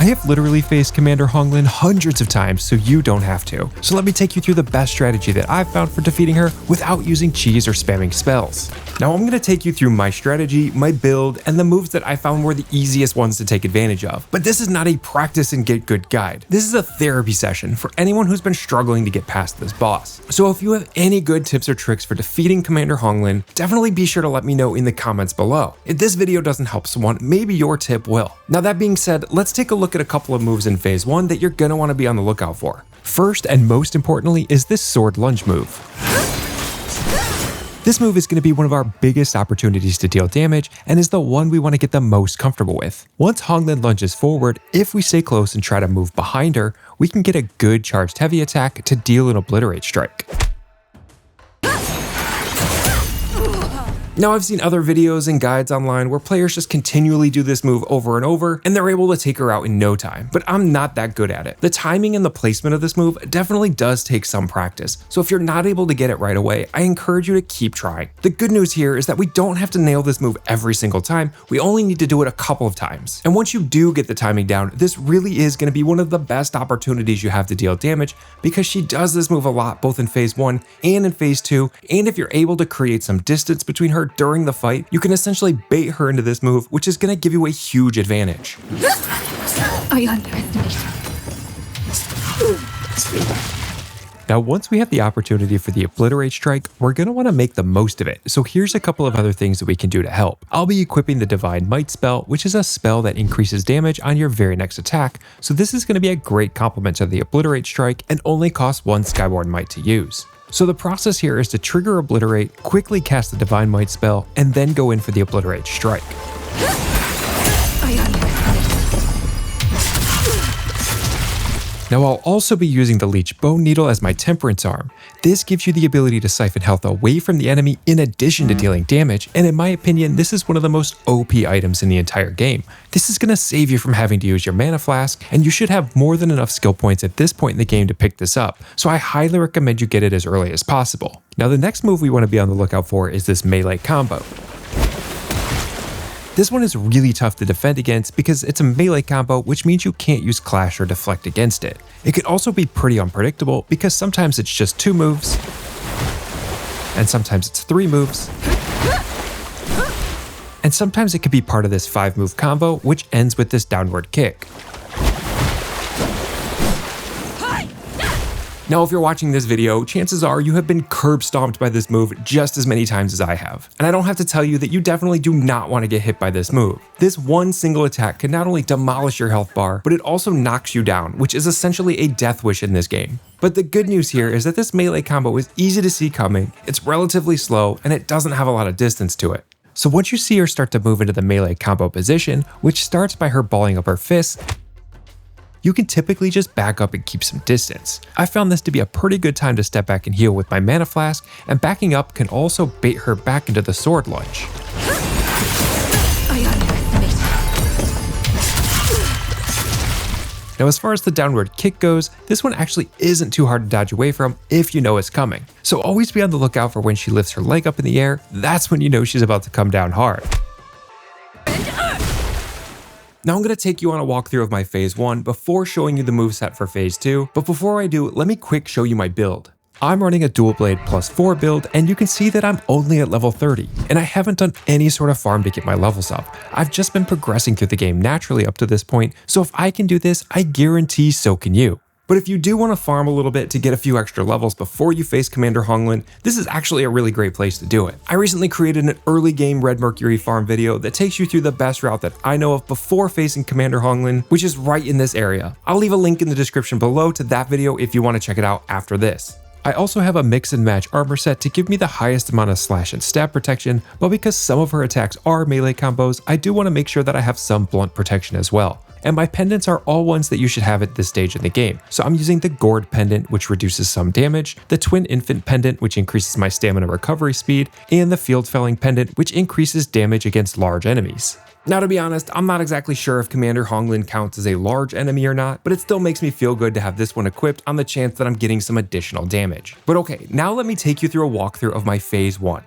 I have literally faced Commander Honglan hundreds of times, so you don't have to. So let me take you through the best strategy that I've found for defeating her without using cheese or spamming spells. Now I'm going to take you through my strategy, my build, and the moves that I found were the easiest ones to take advantage of. But this is not a practice and get good guide. This is a therapy session for anyone who's been struggling to get past this boss. So if you have any good tips or tricks for defeating Commander Honglan, definitely be sure to let me know in the comments below. If this video doesn't help someone, maybe your tip will. Now that being said, let's take a look at a couple of moves in phase 1 that you're gonna want to be on the lookout for. First and most importantly is this sword lunge move. This move is going to be one of our biggest opportunities to deal damage and is the one we want to get the most comfortable with. Once Honglan lunges forward, if we stay close and try to move behind her, we can get a good charged heavy attack to deal an Obliterate Strike. Now I've seen other videos and guides online where players just continually do this move over and over and they're able to take her out in no time, but I'm not that good at it. The timing and the placement of this move definitely does take some practice, so if you're not able to get it right away, I encourage you to keep trying. The good news here is that we don't have to nail this move every single time, we only need to do it a couple of times. And once you do get the timing down, this really is going to be one of the best opportunities you have to deal damage because she does this move a lot both in phase 1 and in phase 2, and if you're able to create some distance between her during the fight, you can essentially bait her into this move, which is going to give you a huge advantage. I underestimate. Now once we have the opportunity for the Obliterate Strike, we're going to want to make the most of it, so here's a couple of other things that we can do to help. I'll be equipping the Divine Might spell, which is a spell that increases damage on your very next attack, so this is going to be a great complement to the Obliterate Strike and only costs 1 Skyborn Might to use. So the process here is to trigger Obliterate, quickly cast the Divine Might spell, and then go in for the Obliterate Strike. Now I'll also be using the Leech Bone Needle as my Temperance arm. This gives you the ability to siphon health away from the enemy in addition to dealing damage, and in my opinion this is one of the most OP items in the entire game. This is going to save you from having to use your mana flask, and you should have more than enough skill points at this point in the game to pick this up, so I highly recommend you get it as early as possible. Now the next move we want to be on the lookout for is this melee combo. This one is really tough to defend against because it's a melee combo, which means you can't use clash or deflect against it. It could also be pretty unpredictable because sometimes it's just 2 moves, and sometimes it's 3 moves, and sometimes it could be part of this 5-move combo, which ends with this downward kick. Now, if you're watching this video, chances are you have been curb stomped by this move just as many times as I have. And I don't have to tell you that you definitely do not want to get hit by this move. This one single attack can not only demolish your health bar, but it also knocks you down, which is essentially a death wish in this game. But the good news here is that this melee combo is easy to see coming, it's relatively slow, and it doesn't have a lot of distance to it. So once you see her start to move into the melee combo position, which starts by her balling up her fists, you can typically just back up and keep some distance. I found this to be a pretty good time to step back and heal with my mana flask, and backing up can also bait her back into the sword lunge. Now as far as the downward kick goes, this one actually isn't too hard to dodge away from if you know it's coming. So always be on the lookout for when she lifts her leg up in the air, that's when you know she's about to come down hard. Now I'm going to take you on a walkthrough of my phase 1 before showing you the moveset for phase 2, but before I do, let me quick show you my build. I'm running a dual blade +4 build, and you can see that I'm only at level 30, and I haven't done any sort of farm to get my levels up. I've just been progressing through the game naturally up to this point, so if I can do this, I guarantee so can you. But if you do want to farm a little bit to get a few extra levels before you face Commander Honglan, this is actually a really great place to do it. I recently created an early game Red Mercury farm video that takes you through the best route that I know of before facing Commander Honglan, which is right in this area. I'll leave a link in the description below to that video if you want to check it out after this. I also have a mix and match armor set to give me the highest amount of slash and stab protection, but because some of her attacks are melee combos, I do want to make sure that I have some blunt protection as well. And my pendants are all ones that you should have at this stage in the game. So I'm using the Gourd pendant, which reduces some damage, the Twin Infant pendant, which increases my stamina recovery speed, and the Field Felling pendant, which increases damage against large enemies. Now to be honest, I'm not exactly sure if Commander Honglan counts as a large enemy or not, but it still makes me feel good to have this one equipped on the chance that I'm getting some additional damage. But okay, now let me take you through a walkthrough of my phase 1.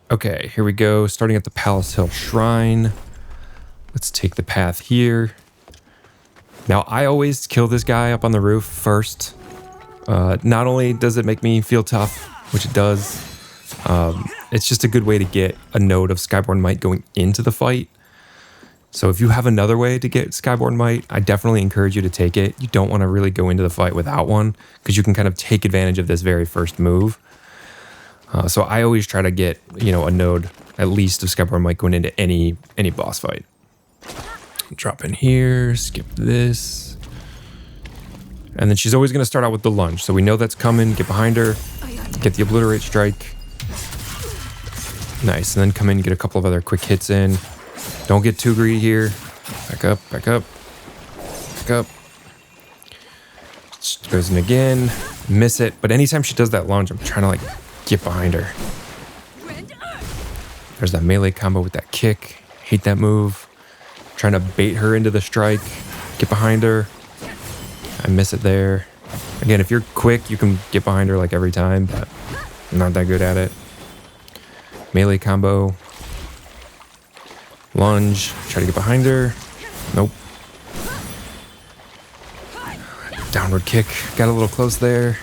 Okay, here we go, starting at the Palace Hill Shrine. Let's take the path here. Now, I always kill this guy up on the roof first. Not only does it make me feel tough, which it does, it's just a good way to get a node of Skyborn Might going into the fight. So if you have another way to get Skyborn Might, I definitely encourage you to take it. You don't want to really go into the fight without one, because you can kind of take advantage of this very first move. So I always try to get, a node at least of Skyborn Might going into any boss fight. Drop in here, skip this. And then she's always going to start out with the lunge. So we know that's coming. Get behind her. Get the Obliterate Strike. Nice. And then come in and get a couple of other quick hits in. Don't get too greedy here. Back up, back up, back up. She goes in again. Miss it. But anytime she does that lunge, I'm trying to get behind her. There's that melee combo with that kick. Hate that move. Trying to bait her into the strike. Get behind her. I miss it there. Again, if you're quick, you can get behind her every time, but I'm not that good at it. Melee combo. Lunge. Try to get behind her. Nope. Downward kick. Got a little close there.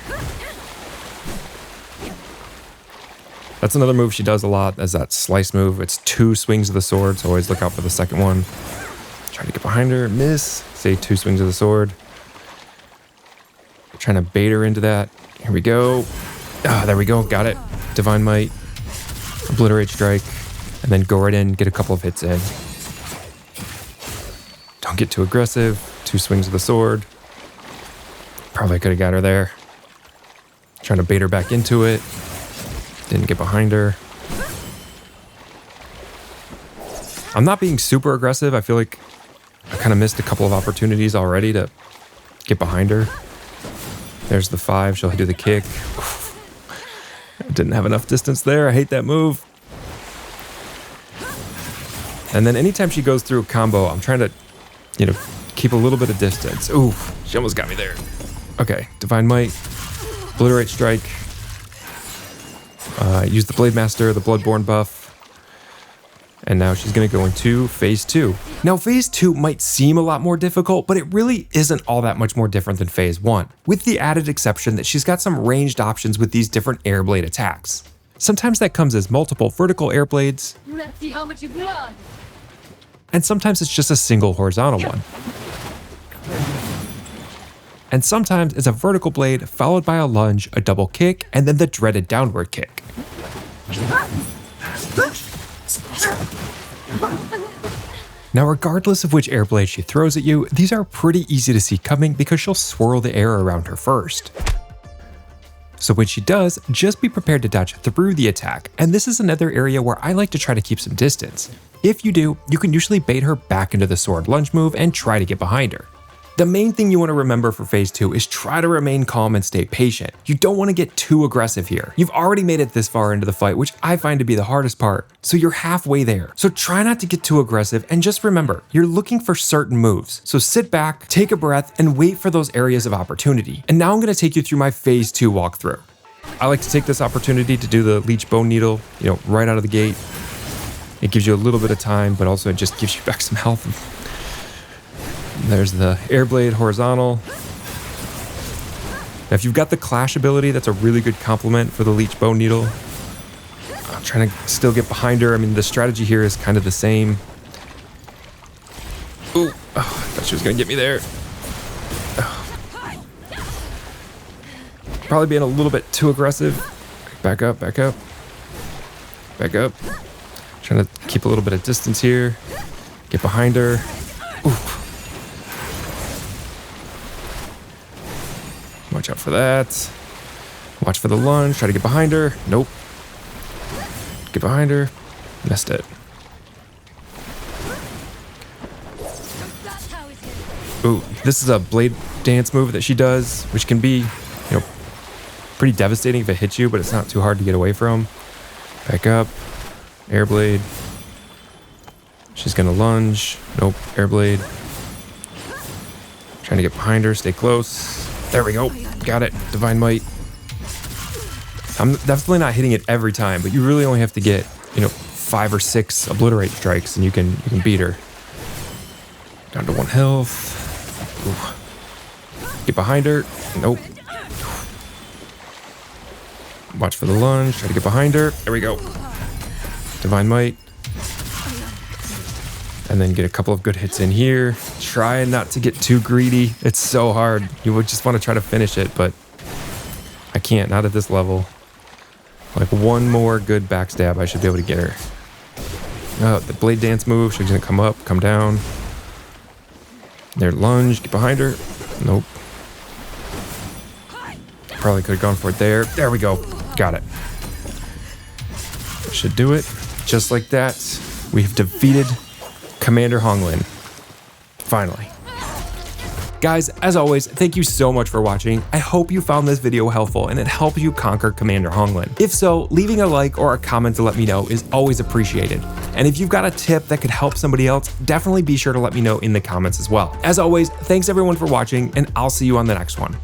That's another move she does a lot, as that slice move. It's 2 swings of the sword, so always look out for the second one. Try to get behind her. Miss. Say 2 swings of the sword. Trying to bait her into that. Here we go. Ah, there we go. Got it. Divine Might. Obliterate Strike. And then go right in, get a couple of hits in. Don't get too aggressive. 2 swings of the sword. Probably could have got her there. Trying to bait her back into it. Didn't get behind her. I'm not being super aggressive. I feel like I kind of missed a couple of opportunities already to get behind her. There's the 5. She'll do the kick. I didn't have enough distance there. I hate that move. And then anytime she goes through a combo, I'm trying to, keep a little bit of distance. Ooh, she almost got me there. Okay, Divine Might, Obliterate Strike. Use the Blade Master, the Bloodborne buff. And now she's going to go into Phase 2. Now, Phase 2 might seem a lot more difficult, but it really isn't all that much more different than Phase 1, with the added exception that she's got some ranged options with these different air blade attacks. Sometimes that comes as multiple vertical air blades, Let's see how much you got. and sometimes it's just a single horizontal one. And sometimes it's a vertical blade followed by a lunge, a double kick, and then the dreaded downward kick. Now, regardless of which air blade she throws at you, these are pretty easy to see coming because she'll swirl the air around her first. So when she does, just be prepared to dodge through the attack, and this is another area where I like to try to keep some distance. If you do, you can usually bait her back into the sword lunge move and try to get behind her. The main thing you want to remember for Phase 2 is try to remain calm and stay patient. You don't want to get too aggressive here. You've already made it this far into the fight, which I find to be the hardest part, so you're halfway there. So try not to get too aggressive, and just remember, you're looking for certain moves. So sit back, take a breath, and wait for those areas of opportunity. And now I'm going to take you through my Phase 2 walkthrough. I like to take this opportunity to do the Leech Bone Needle, right out of the gate. It gives you a little bit of time, but also it just gives you back some health. There's the Airblade horizontal. Now, if you've got the Clash ability, that's a really good complement for the Leech Bone Needle. I'm trying to still get behind her. I mean, the strategy here is kind of the same. Ooh, I thought she was going to get me there. Probably being a little bit too aggressive. Back up, back up. Back up. Trying to keep a little bit of distance here. Get behind her. Ooh. Watch out for that. Watch for the lunge. Try to get behind her. Nope. Get behind her. Missed it. Ooh, this is a blade dance move that she does, which can be, pretty devastating if it hits you, but it's not too hard to get away from. Back up. Airblade. She's gonna lunge. Nope. Airblade. Trying to get behind her. Stay close. There we go. Got it. Divine Might. I'm definitely not hitting it every time, but you really only have to get, 5 or 6 Obliterate Strikes and you can beat her. Down to 1 health. Ooh. Get behind her. Nope. Watch for the lunge. Try to get behind her. There we go. Divine Might. And then get a couple of good hits in here. Trying not to get too greedy. It's so hard. You would just want to try to finish it, but I can't. Not at this level. Like one more good backstab, I should be able to get her. Oh, the blade dance move. She's gonna come up, come down. There, lunge. Get behind her. Nope. Probably could have gone for it there. There we go. Got it. Should do it. Just like that, we've defeated Commander Honglan. Finally. Guys, as always, thank you so much for watching. I hope you found this video helpful and it helped you conquer Commander Honglan. If so, leaving a like or a comment to let me know is always appreciated. And if you've got a tip that could help somebody else, definitely be sure to let me know in the comments as well. As always, thanks everyone for watching, and I'll see you on the next one.